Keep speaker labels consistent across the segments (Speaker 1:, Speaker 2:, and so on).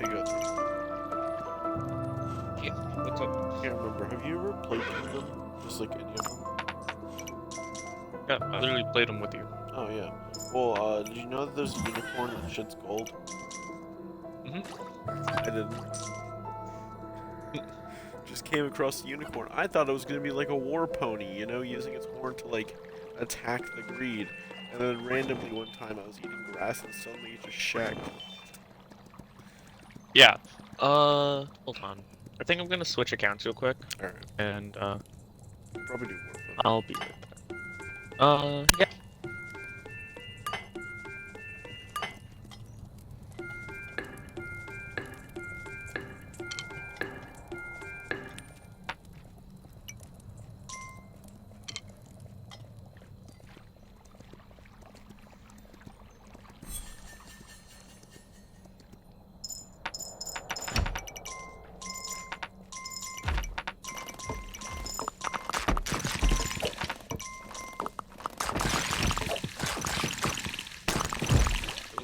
Speaker 1: Pretty good.
Speaker 2: Yeah, what's up?
Speaker 1: I can't remember. Have you ever played them? Just like any of them?
Speaker 2: Yeah, I literally played them with you.
Speaker 1: Oh yeah. Well, did you know that there's a unicorn that shits gold? I didn't. Just came across the unicorn. I thought it was gonna be like a war pony, you know, using its horn to like attack the greed. And then randomly one time I was eating grass and suddenly it just shagged.
Speaker 2: Yeah. Hold on. I think I'm gonna switch accounts real quick,
Speaker 1: Alright.
Speaker 2: and
Speaker 1: Probably do war pony.
Speaker 2: I'll be right back. Yeah.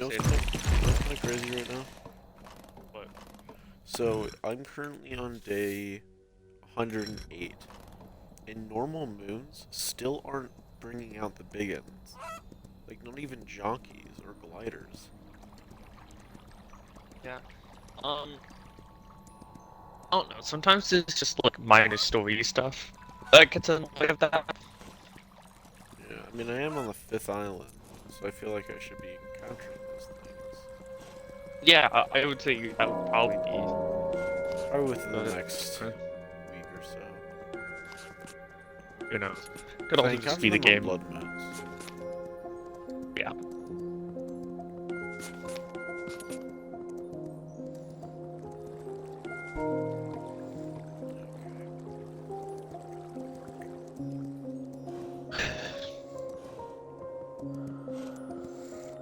Speaker 1: You know what's kind of crazy right now?
Speaker 2: What?
Speaker 1: So, I'm currently on day 108. And normal moons still aren't bringing out the big ends. Like, not even jonkies or gliders.
Speaker 2: Yeah. I don't know. Sometimes it's just like minor story stuff that gets in the way of that.
Speaker 1: Yeah, I mean, I am on the 5th island, so I feel like I should be encountering those things.
Speaker 2: Yeah, I would say that would probably be.
Speaker 1: Probably within the
Speaker 2: But,
Speaker 1: next week or so.
Speaker 2: you know, could also
Speaker 1: I
Speaker 2: just
Speaker 1: encountered
Speaker 2: be the
Speaker 1: them on
Speaker 2: game.
Speaker 1: blood moons.
Speaker 2: Yeah.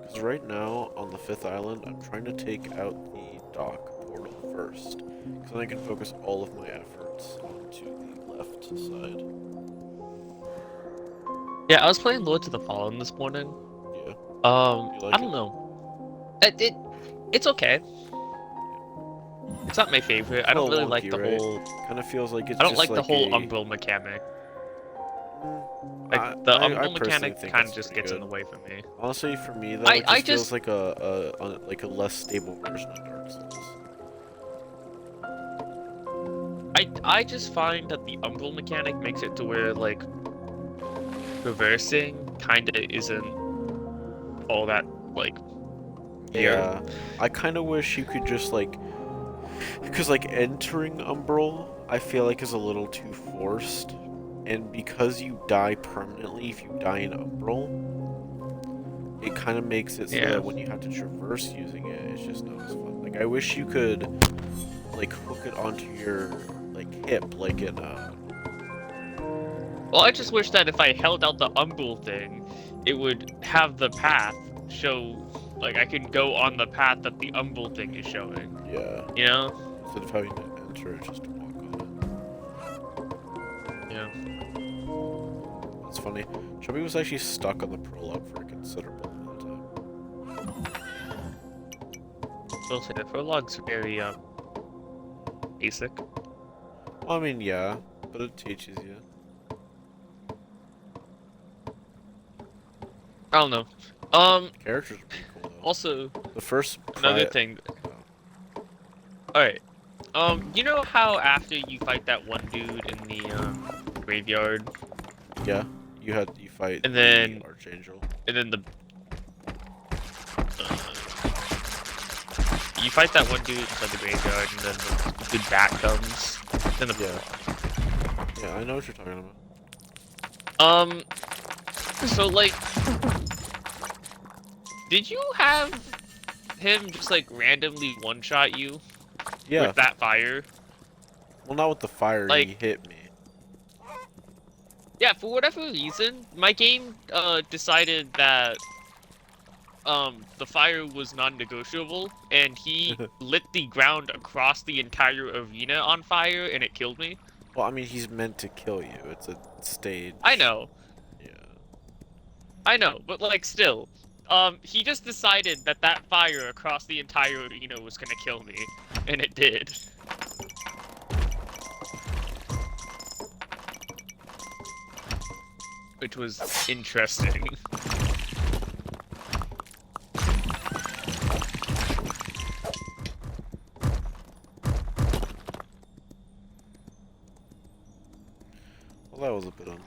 Speaker 1: Because right now, on the 5th island, I'm trying to take out the dock portal first. Because then I can focus all of my efforts onto the left side.
Speaker 2: Yeah, I was playing Lords of the Fallen this morning.
Speaker 1: Yeah. You like
Speaker 2: I don't know. It's okay. It's not my favorite. I don't really
Speaker 1: wonky,
Speaker 2: like the
Speaker 1: right?
Speaker 2: whole.
Speaker 1: Kind of feels like it's
Speaker 2: I don't
Speaker 1: just
Speaker 2: like the whole
Speaker 1: a...
Speaker 2: Umbral mechanic.
Speaker 1: Mm,
Speaker 2: Like the
Speaker 1: I
Speaker 2: Umbral
Speaker 1: personally
Speaker 2: mechanic
Speaker 1: think
Speaker 2: kind
Speaker 1: it's
Speaker 2: of just
Speaker 1: pretty
Speaker 2: gets in
Speaker 1: good.
Speaker 2: the way for me.
Speaker 1: Honestly, for me though,
Speaker 2: I
Speaker 1: it just feels
Speaker 2: just
Speaker 1: like like a less stable version of Dark Souls.
Speaker 2: I just find that the Umbral mechanic makes it to where like reversing kinda isn't all that like
Speaker 1: Yeah, I kind of wish you could just like, because like entering Umbral, I feel like is a little too forced, and because you die permanently if you die in Umbral, it kind of makes it so that when you have to traverse using it, it's just not as fun. Like I wish you could like hook it onto your like hip, like in
Speaker 2: Well, I just wish that if I held out the Umbral thing, it would have the path show, like I can go on the path that the Umbral thing is showing.
Speaker 1: yeah,
Speaker 2: You know?
Speaker 1: instead of having to enter it, just to walk on
Speaker 2: Yeah.
Speaker 1: it. That's funny. Chubby was actually stuck on the prologue for a considerable amount of time.
Speaker 2: We'll say the prologue's very basic.
Speaker 1: Well, I mean, yeah, but it teaches you.
Speaker 2: I don't know.
Speaker 1: Characters are pretty cool though.
Speaker 2: Also,
Speaker 1: The first
Speaker 2: another thing. Alright. You know how after you fight that one dude in the graveyard,
Speaker 1: Yeah, you fight
Speaker 2: and then
Speaker 1: the Archangel.
Speaker 2: and then you fight that one dude inside the graveyard, and then the bat comes. Then the
Speaker 1: Yeah, I know what you're talking about.
Speaker 2: So like, did you have him just like randomly one-shot you
Speaker 1: Yeah.
Speaker 2: with that fire?
Speaker 1: Well, not with the fire.
Speaker 2: Like,
Speaker 1: he hit me.
Speaker 2: Yeah, for whatever reason, my game decided that the fire was non-negotiable, and he lit the ground across the entire arena on fire, and it killed me.
Speaker 1: Well, I mean, he's meant to kill you. It's a stage.
Speaker 2: I know.
Speaker 1: Yeah.
Speaker 2: I know, but like still, he just decided that that fire across the entire arena was gonna kill me, And it did. Which was interesting.
Speaker 1: Well, that was a bit unlucky.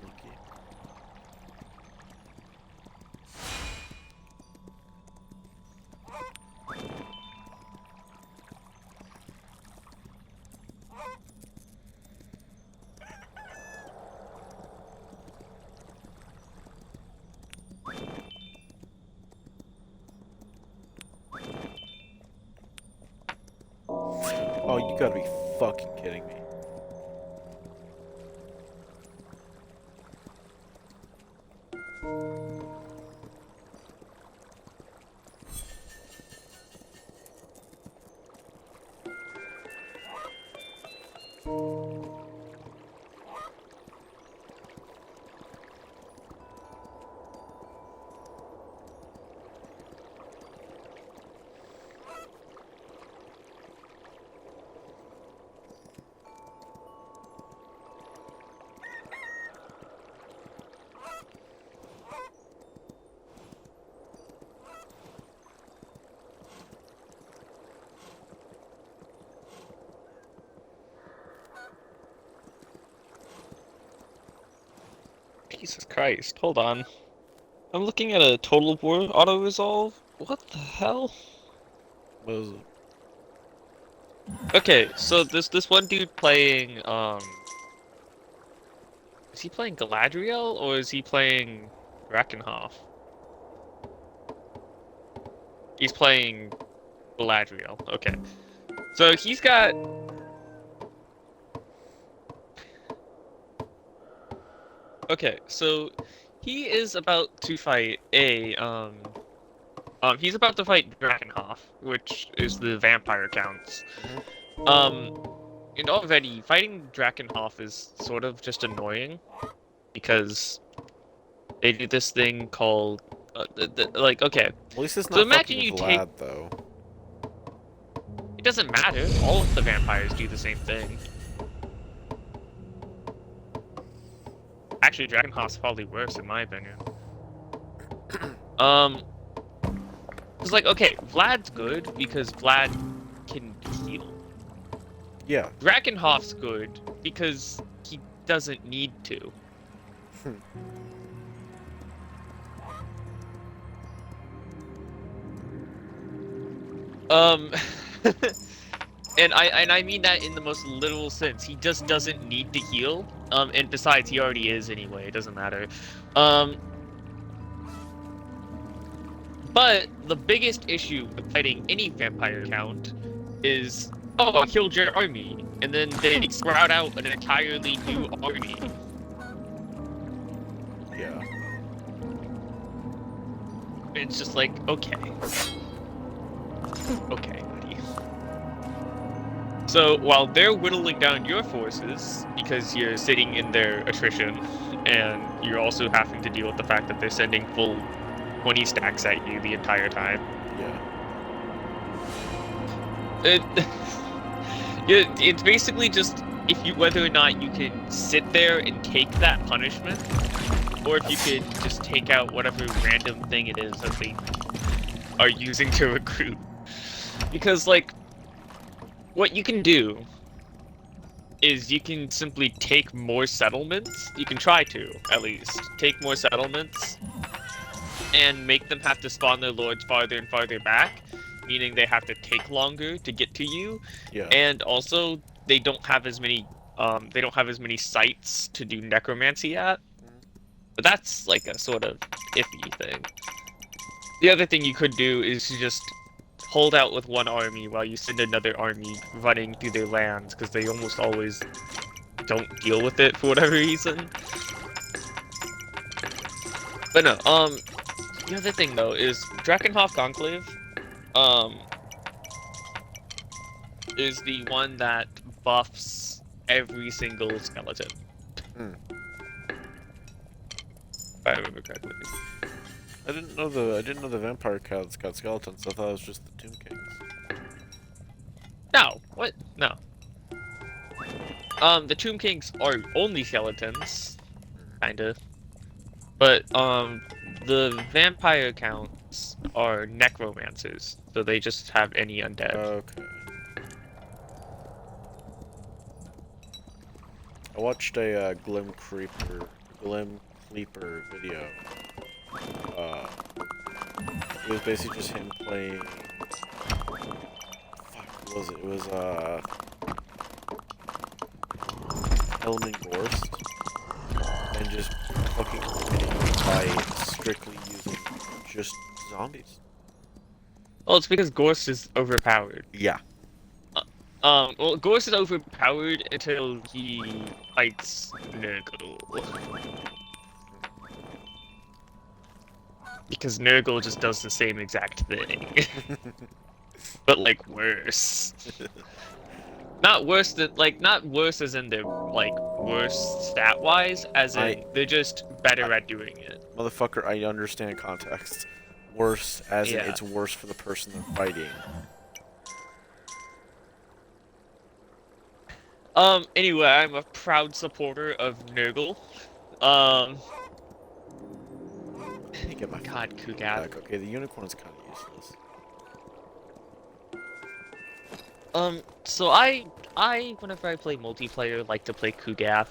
Speaker 1: Oh, you gotta be fucking kidding me.
Speaker 3: Jesus Christ, hold on. I'm looking at a Total War auto-resolve? What the hell?
Speaker 1: What is it?
Speaker 2: Okay, so this one dude playing, is he playing Galadriel, or is he playing Rakenhoff? He's playing Galadriel, okay. So he's got... Okay, so he is about to fight he's about to fight Drakenhoff, which is the vampire counts. And already, fighting Drakenhoff is sort of just annoying, because they do this thing called, like, okay.
Speaker 1: At least it's
Speaker 2: So
Speaker 1: not
Speaker 2: imagine
Speaker 1: fucking
Speaker 2: you
Speaker 1: Vlad, though.
Speaker 2: It doesn't matter, all of the vampires do the same thing. Actually, Drakenhoff's probably worse, in my opinion. It's like, okay, Vlad's good, because Vlad can heal.
Speaker 1: Yeah.
Speaker 2: Drakenhoff's good, because he doesn't need to. And I mean that in the most literal sense. He just doesn't need to heal. And besides, he already is anyway. It doesn't matter. But the biggest issue with fighting any vampire count is, oh, I killed your army, and then they sprout out an entirely new army.
Speaker 1: Yeah.
Speaker 2: It's just like, okay. Okay, buddy. So, while they're whittling down your forces, because you're sitting in their attrition, and you're also having to deal with the fact that they're sending full 20 stacks at you the entire time.
Speaker 1: Yeah.
Speaker 2: It's basically just whether or not you can sit there and take that punishment, or if you could just take out whatever random thing it is that they are using to recruit. Because, like, what you can do is you can simply take more settlements. You can try to, at least, take more settlements and make them have to spawn their lords farther and farther back, meaning they have to take longer to get to you.
Speaker 1: Yeah.
Speaker 2: And also, they don't have as many sites to do necromancy at. But that's like a sort of iffy thing. The other thing you could do is to just hold out with one army while you send another army running through their lands, because they almost always don't deal with it for whatever reason. But no, the other thing though is Drakenhof Conclave, is the one that buffs every single skeleton. If I remember correctly.
Speaker 1: I didn't know the vampire counts got skeletons. I thought it was just the Tomb Kings.
Speaker 2: No, What? No. The Tomb Kings are only skeletons, kinda. But, the vampire accounts are necromancers, so they just have any undead.
Speaker 1: Okay. I watched a Glim Creeper video. Uh, it was basically just him playing. Fuck, what was it? It was Element Gorst, and just fucking winning by strictly using just zombies.
Speaker 2: Well, it's because Gorst is overpowered.
Speaker 1: Yeah.
Speaker 2: Well, Gorst is overpowered until he fights Nurgle. Because Nurgle just does the same exact thing. But, like, worse. Not worse than, like, not worse as in they're, like, worse stat-wise, as in they're just better at doing it.
Speaker 1: Motherfucker, I understand context. Worse as in
Speaker 2: Yeah.
Speaker 1: it's worse for the person they're fighting.
Speaker 2: Anyway, I'm a proud supporter of Nurgle.
Speaker 1: Let me get my
Speaker 2: God,
Speaker 1: fucking
Speaker 2: Kugath.
Speaker 1: back. Okay, the unicorn's kind of useless.
Speaker 2: So I, whenever I play multiplayer, like to play Kugath,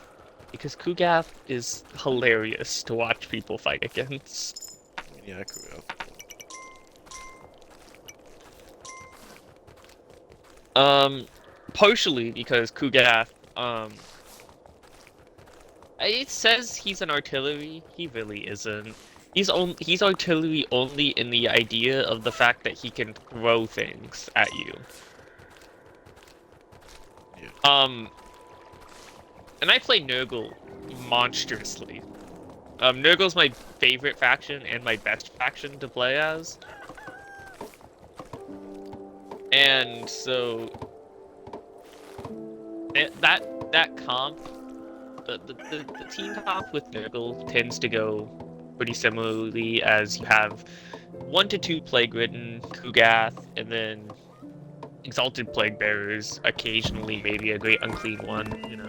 Speaker 2: because Kugath is hilarious to watch people fight against.
Speaker 1: Yeah, Kugath.
Speaker 2: Partially because Kugath, it says he's an artillery, he really isn't. He's artillery only in the idea of the fact that he can throw things at you.
Speaker 1: Yeah.
Speaker 2: And I play Nurgle monstrously. Nurgle's my favorite faction and my best faction to play as. And so that comp, the team comp with Nurgle tends to go pretty similarly, as you have 1 to 2 Plague-ridden Kugath, and then Exalted Plague Bearers, occasionally maybe a Great Unclean one, you know.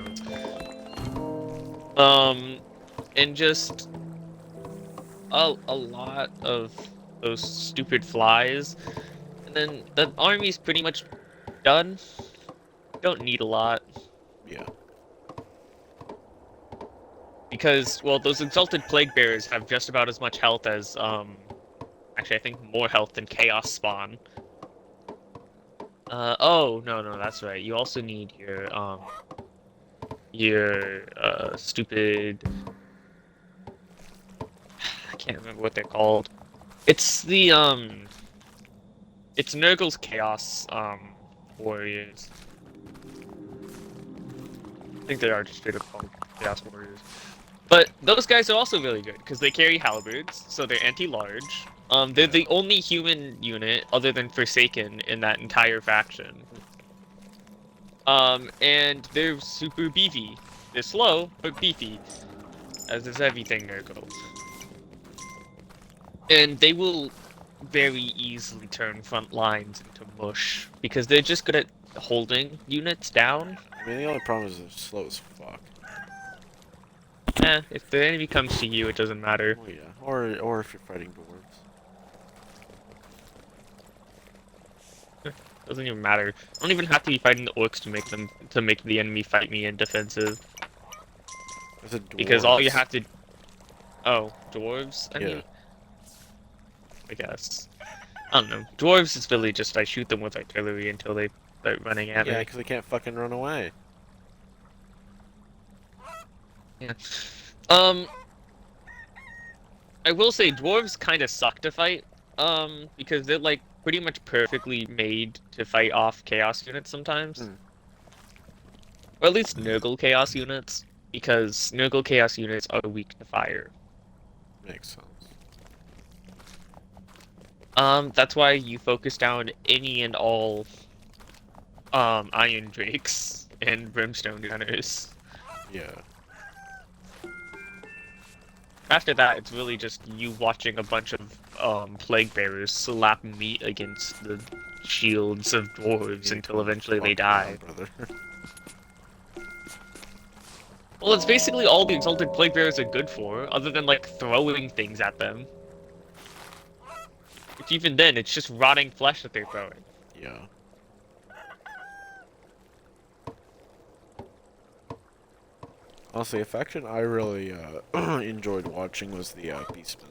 Speaker 2: And just a lot of those stupid flies, and then the army's pretty much done. Don't need a lot.
Speaker 1: Yeah.
Speaker 2: Because, well, those Exalted Plague Bearers have just about as much health as, actually, I think more health than Chaos Spawn. Oh, no, that's right. You also need your, stupid... I can't remember what they're called. It's the, it's Nurgle's Chaos, Warriors. I think they are just straight up called Chaos Warriors. But those guys are also really good, because they carry halberds, so they're anti-large. They're the only human unit, other than Forsaken, in that entire faction. And they're super beefy. They're slow, but beefy. As is everything Nurgle. And they will very easily turn front lines into mush, because they're just good at holding units down.
Speaker 1: I mean, the only problem is it's slow as fuck.
Speaker 2: If the enemy comes to you, it doesn't matter.
Speaker 1: Oh yeah, or if you're fighting dwarves.
Speaker 2: Doesn't even matter. I don't even have to be fighting the orcs to make the enemy fight me in defensive. Because all you have to... Oh, dwarves? I mean... I guess. I don't know. Dwarves is really just I shoot them with artillery until they start running at me.
Speaker 1: Yeah, because they can't fucking run away.
Speaker 2: Yeah. I will say dwarves kind of suck to fight, because they're like pretty much perfectly made to fight off chaos units sometimes. Or at least Nurgle chaos units, because Nurgle chaos units are weak to fire.
Speaker 1: Makes sense.
Speaker 2: That's why you focus down any and all Iron Drakes and Brimstone Gunners.
Speaker 1: Yeah.
Speaker 2: After that, it's really just you watching a bunch of plague bearers slap meat against the shields of dwarves
Speaker 1: You
Speaker 2: until
Speaker 1: calm the
Speaker 2: eventually they
Speaker 1: fuck down,
Speaker 2: die.
Speaker 1: brother.
Speaker 2: Well, it's basically all the exalted plague bearers are good for, other than like throwing things at them. Which even then, it's just rotting flesh that they're throwing.
Speaker 1: Yeah. Honestly, a faction I really enjoyed watching was the Beastmen.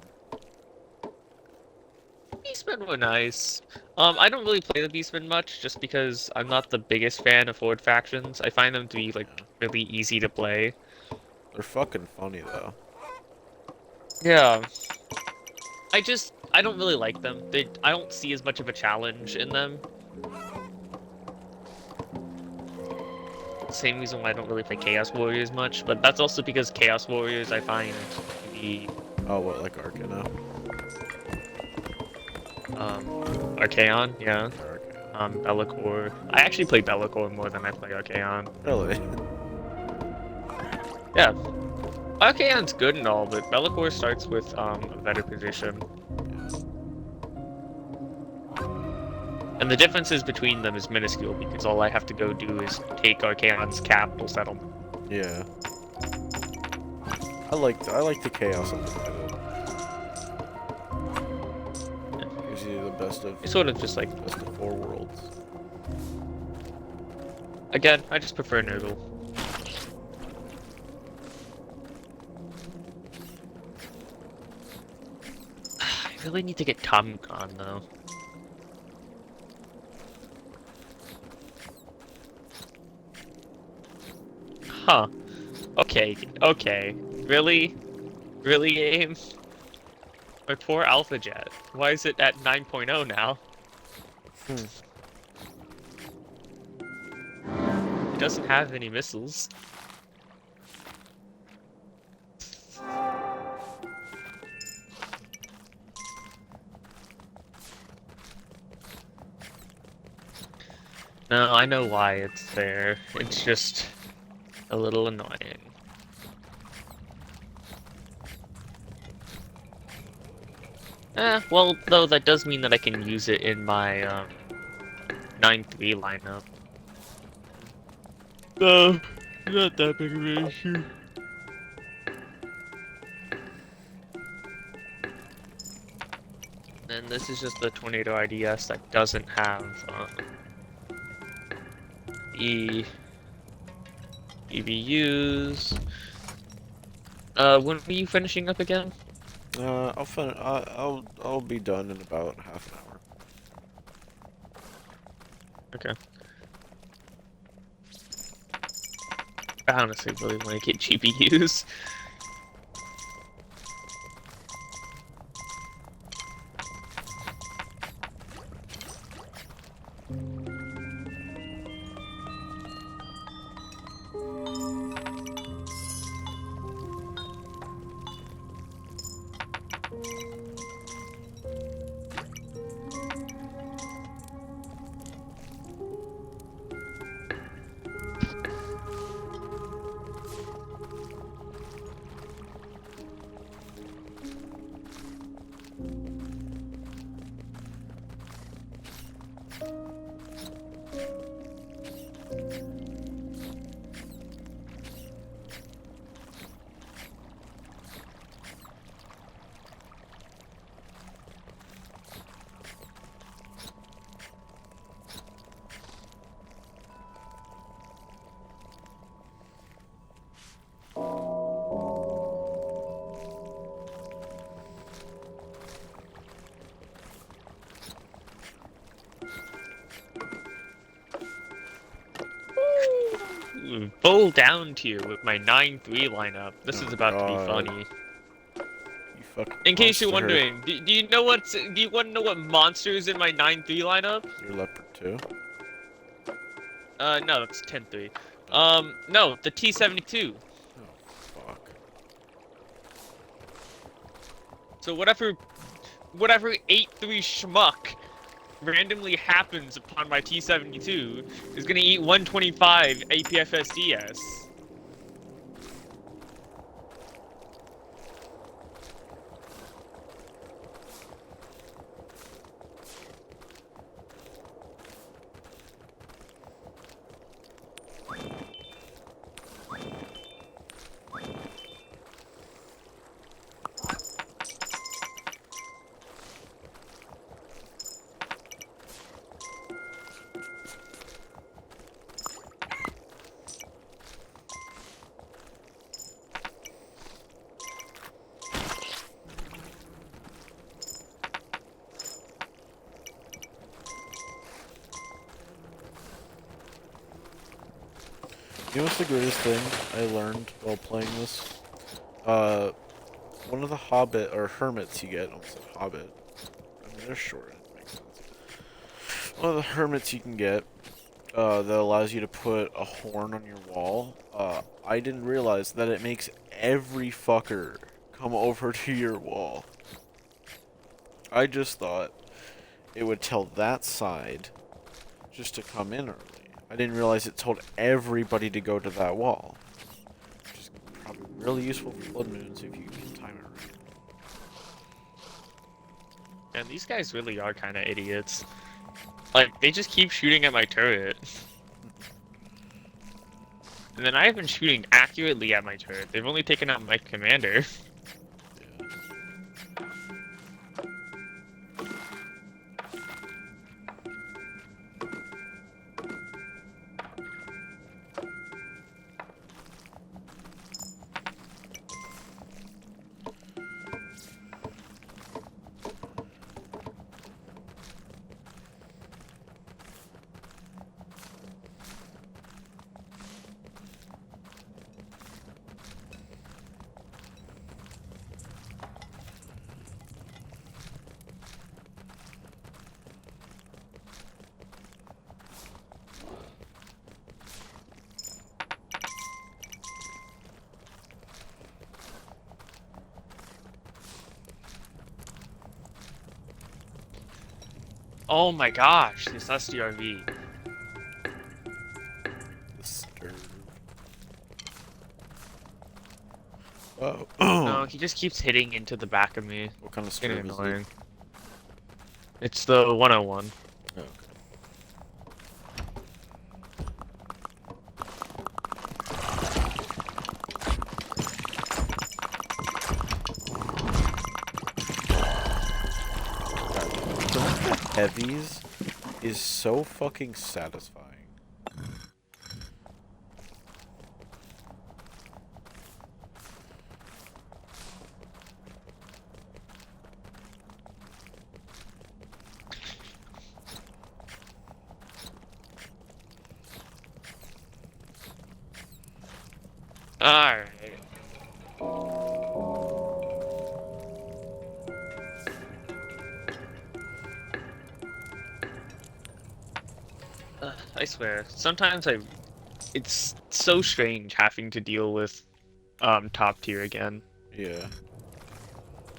Speaker 2: Beastmen were nice. I don't really play the Beastmen much, just because I'm not the biggest fan of Horde factions. I find them to be like
Speaker 1: Yeah.
Speaker 2: really easy to play.
Speaker 1: They're fucking funny though.
Speaker 2: Yeah. I don't really like them. I don't see as much of a challenge in them. Same reason why I don't really play Chaos Warriors much, but that's also because Chaos Warriors I find to be
Speaker 1: Oh, what, like Arcana?
Speaker 2: Archaon, yeah.
Speaker 1: Yeah, Arcana.
Speaker 2: Be'lakor. I actually play Be'lakor more than I play Archaon.
Speaker 1: Really?
Speaker 2: Yeah. Archaon's good and all, but Be'lakor starts with a better position. And the differences between them is minuscule because all I have to go do is take Archaon's capital settlement.
Speaker 1: Yeah. I like the Chaos Unlimited. Gives you the best of
Speaker 2: It's sort of just like,
Speaker 1: best of 4 worlds.
Speaker 2: again, I just prefer Nurgle. I really need to get Tamukan though. Huh. Okay, okay. Really? Really, game? My poor Alpha Jet. Why is it at 9.0 now? It doesn't have any missiles. No, I know why it's there. It's just a little annoying. Well, though that does mean that I can use it in my 9-3 lineup. No, not that big of an issue. And this is just the Tornado IDS that doesn't have EBUs. When are you finishing up again?
Speaker 1: I'll be done in about half an hour.
Speaker 2: Okay. I honestly really want to get GPUs. Full down tier with my 9-3 lineup. This
Speaker 1: Oh
Speaker 2: is about to be
Speaker 1: God.
Speaker 2: funny.
Speaker 1: You fucking
Speaker 2: In case you're
Speaker 1: monster.
Speaker 2: wondering, do you know what? Do you want to know what monster is in my 9-3 lineup?
Speaker 1: You're Leopard too?
Speaker 2: No, that's 10-3.
Speaker 1: Oh.
Speaker 2: No, the T-72.
Speaker 1: Oh, fuck.
Speaker 2: So whatever 8-3 schmuck randomly happens upon my T-72 is gonna eat 125 APFSDS.
Speaker 1: You know what's the greatest thing I learned while playing this? One of the hobbit or hermits you get, I almost said hobbit. I mean, they're short. It makes sense. One of the hermits you can get that allows you to put a horn on your wall. I didn't realize that it makes every fucker come over to your wall. I just thought it would tell that side just to come in early. I didn't realize it told everybody to go to that wall. Which is probably really useful for blood moons if you can time it right.
Speaker 2: And these guys really are kind of idiots. Like, they just keep shooting at my turret. And then I've been shooting accurately at my turret. They've only taken out my commander. Oh my gosh, this SDRV.
Speaker 1: Disturbed. Oh.
Speaker 2: No, he just keeps hitting into the back of me.
Speaker 1: What kind of
Speaker 2: It's getting
Speaker 1: sturb is it?
Speaker 2: annoying. It's the 101.
Speaker 1: Oh, okay. God, killing the heavies is so fucking satisfying.
Speaker 2: Alright. I swear, sometimes it's so strange having to deal with top tier again.
Speaker 1: Yeah.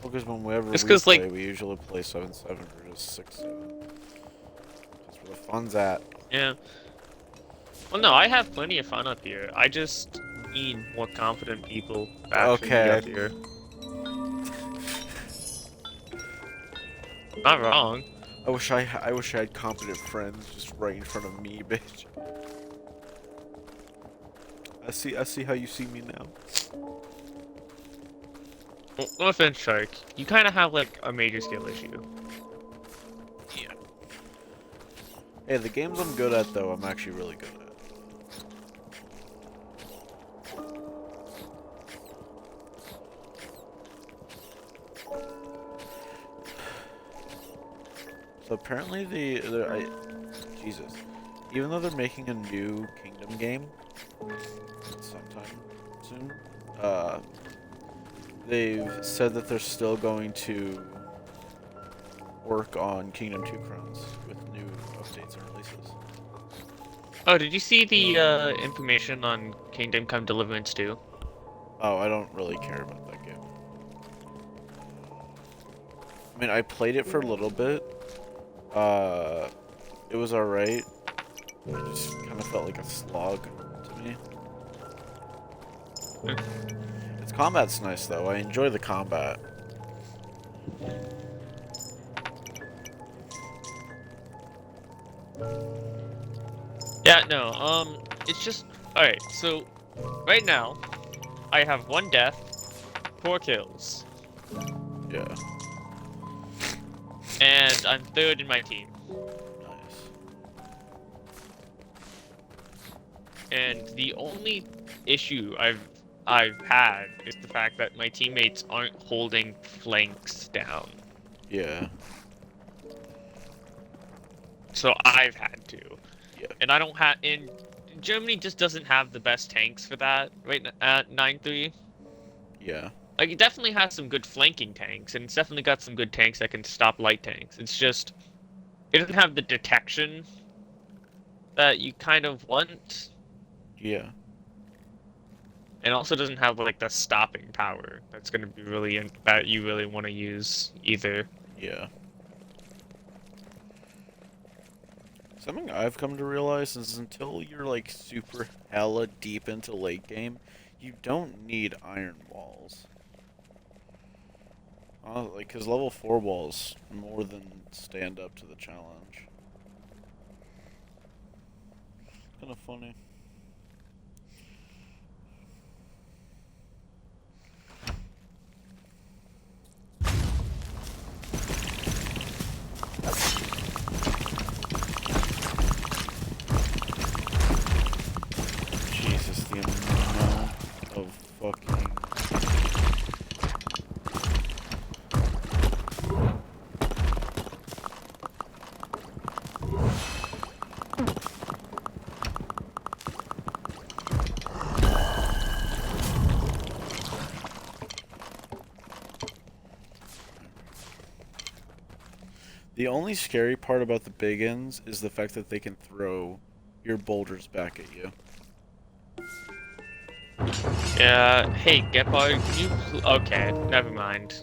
Speaker 1: Well, because whenever
Speaker 2: It's
Speaker 1: we
Speaker 2: 'cause,
Speaker 1: play,
Speaker 2: like-
Speaker 1: we usually play 7-7 or just 6-7. That's where the fun's at.
Speaker 2: Yeah. Well, no, I have plenty of fun up here. I just need more confident people to actually be
Speaker 1: Okay.
Speaker 2: up here. Not wrong.
Speaker 1: I wish I had competent friends just right in front of me, bitch. I see how you see me now.
Speaker 2: Well, no offense, Shark. You kind of have like a major skill issue.
Speaker 1: Yeah. Hey, the games I'm good at though, I'm actually really good at. So apparently Jesus. Even though they're making a new Kingdom game sometime soon, they've said that they're still going to work on Kingdom 2 Crowns with new updates and releases.
Speaker 2: Oh, did you see the information on Kingdom Come Deliverance 2?
Speaker 1: Oh, I don't really care about that game. I mean, I played it for a little bit. It was alright. It just kind of felt like a slog to me. Its combat's nice though. I enjoy the combat.
Speaker 2: Yeah, no, it's just... Alright, so, right now, I have 1 death, 4 kills,
Speaker 1: Yeah.
Speaker 2: and I'm 3rd in my team.
Speaker 1: Nice.
Speaker 2: And the only issue I've had is the fact that my teammates aren't holding flanks down.
Speaker 1: Yeah.
Speaker 2: So I've had to.
Speaker 1: Yeah.
Speaker 2: And I don't have... And Germany just doesn't have the best tanks for that right at 9-3.
Speaker 1: Yeah.
Speaker 2: Like, it definitely has some good flanking tanks, and it's definitely got some good tanks that can stop light tanks. It's just, it doesn't have the detection that you kind of want,
Speaker 1: Yeah.
Speaker 2: and also doesn't have, like, the stopping power that's going to be that you really want to use either.
Speaker 1: Yeah. Something I've come to realize is until you're like super hella deep into late game, you don't need iron walls. Like, cause level 4 walls more than stand up to the challenge. Kind of funny. Jesus, the amount of fucking... The only scary part about the big ends is the fact that they can throw your boulders back at you.
Speaker 2: Yeah, hey, Gepard, can you... Okay, never mind.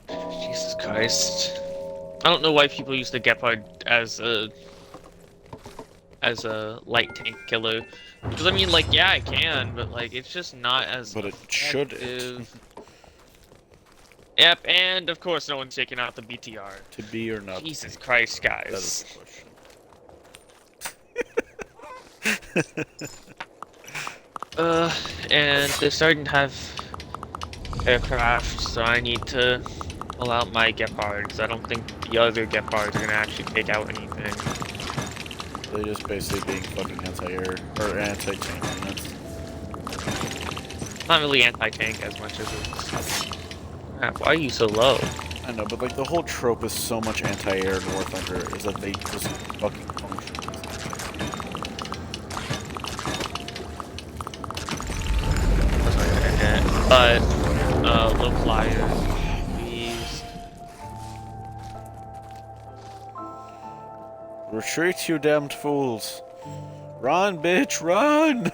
Speaker 2: Jesus Christ. I don't know why people use the Gepard as a light tank killer. Because, I mean, like, yeah, I can, but, like, it's just not as
Speaker 1: But it shouldn't.
Speaker 2: effective. Yep, and, of course, no one's taking out the BTR.
Speaker 1: To be or not
Speaker 2: Jesus
Speaker 1: to be?
Speaker 2: Christ,
Speaker 1: That
Speaker 2: guys.
Speaker 1: is the question.
Speaker 2: And they're starting to have aircraft, so I need to pull out my Gepards. I don't think the other Gepards are gonna actually take out anything.
Speaker 1: They're just basically being fucking anti-air or anti-tank units.
Speaker 2: Not really anti-tank as much as it's... Crap, why are you so low?
Speaker 1: I know, but like the whole trope is so much anti-air in War Thunder is that they just fucking function
Speaker 2: But, low flyers, please.
Speaker 1: Retreat, you damned fools! Run, bitch, run!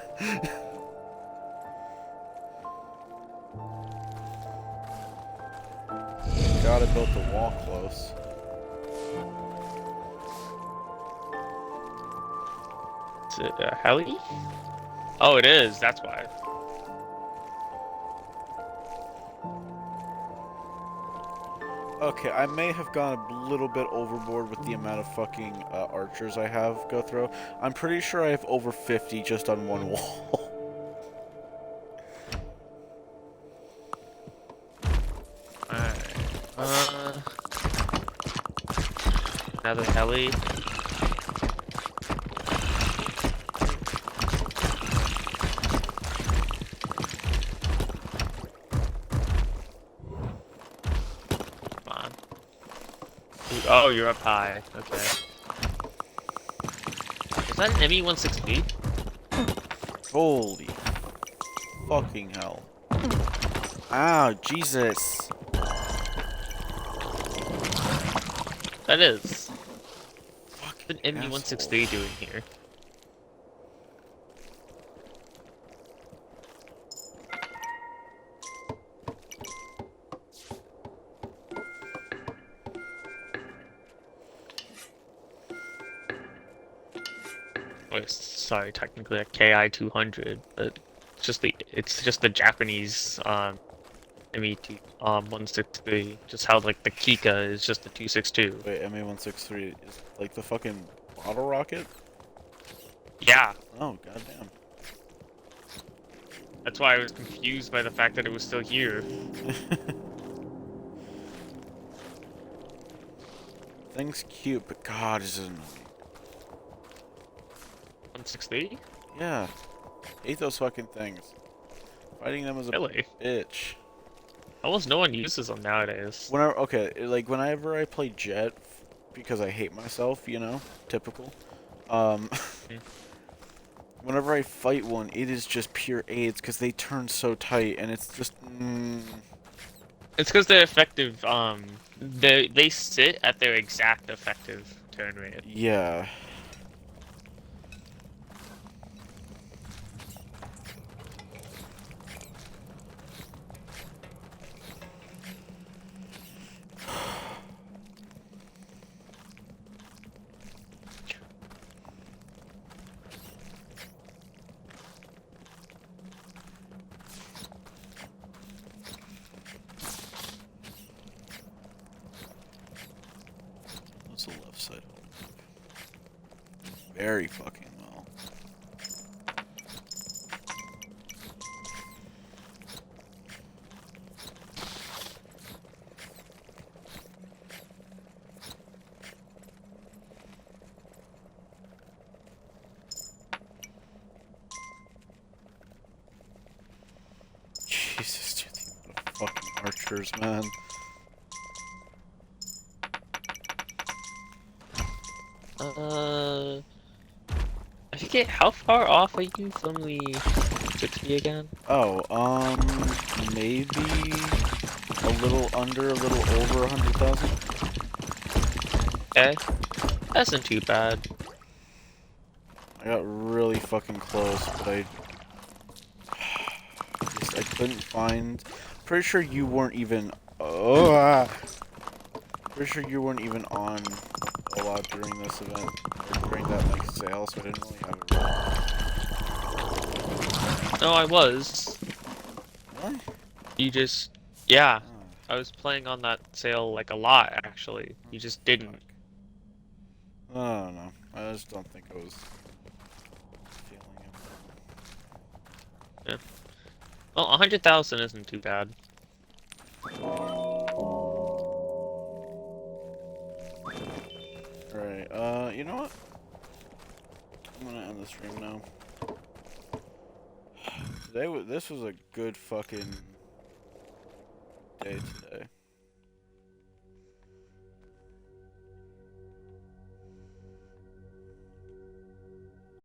Speaker 1: God, I built the wall close.
Speaker 2: Is it a heli? Oh, it is, that's why.
Speaker 1: Okay, I may have gone a little bit overboard with the amount of fucking archers I have go through. I'm pretty sure I have over 50 just on one wall.
Speaker 2: Alright, another heli. Oh, you're up high. Okay. Is that an ME-160?
Speaker 1: Holy fucking hell. Ow, Jesus.
Speaker 2: That is.
Speaker 1: Fucking
Speaker 2: What's an ME-160 doing here? Oh, sorry, technically a KI-200, but it's just the Japanese ME2 163. Just how like the Kika is just the 262.
Speaker 1: Wait, MA-163 is like the fucking bottle rocket?
Speaker 2: Yeah,
Speaker 1: Oh, goddamn.
Speaker 2: that's why I was confused by the fact that it was still here.
Speaker 1: Thing's cute, but God, is it annoying.
Speaker 2: 160?
Speaker 1: Yeah. Hate those fucking things. Fighting them is a
Speaker 2: Really?
Speaker 1: bitch.
Speaker 2: Almost no one uses them nowadays.
Speaker 1: Whenever I play Jet, because I hate myself, you know, typical. Um,
Speaker 2: Hmm.
Speaker 1: whenever I fight one, it is just pure AIDS because they turn so tight, and it's just.
Speaker 2: It's because they're effective. They sit at their exact effective turn rate.
Speaker 1: Yeah. What's the left side holding up? Very fucking well. Jesus, dude, the amount of fucking archers, man.
Speaker 3: I forget how far off are you from the 60 again?
Speaker 1: Oh, maybe a little under, a little over 100,000.
Speaker 3: Okay, that's not too bad.
Speaker 1: I got really fucking close, but I couldn't find. Pretty sure you weren't even. Oh, pretty sure you weren't even on a lot during this event or during that like sale, so I didn't really have it.
Speaker 2: No, I was.
Speaker 1: Really?
Speaker 2: You just, yeah.
Speaker 1: Oh,
Speaker 2: I was playing on that sale like a lot actually. You just didn't.
Speaker 1: fuck. I don't know. I just don't think I was feeling it.
Speaker 2: Yeah. Well, 100,000 isn't too bad.
Speaker 1: Alright, you know what? I'm gonna end the stream now. This was a good fucking day today.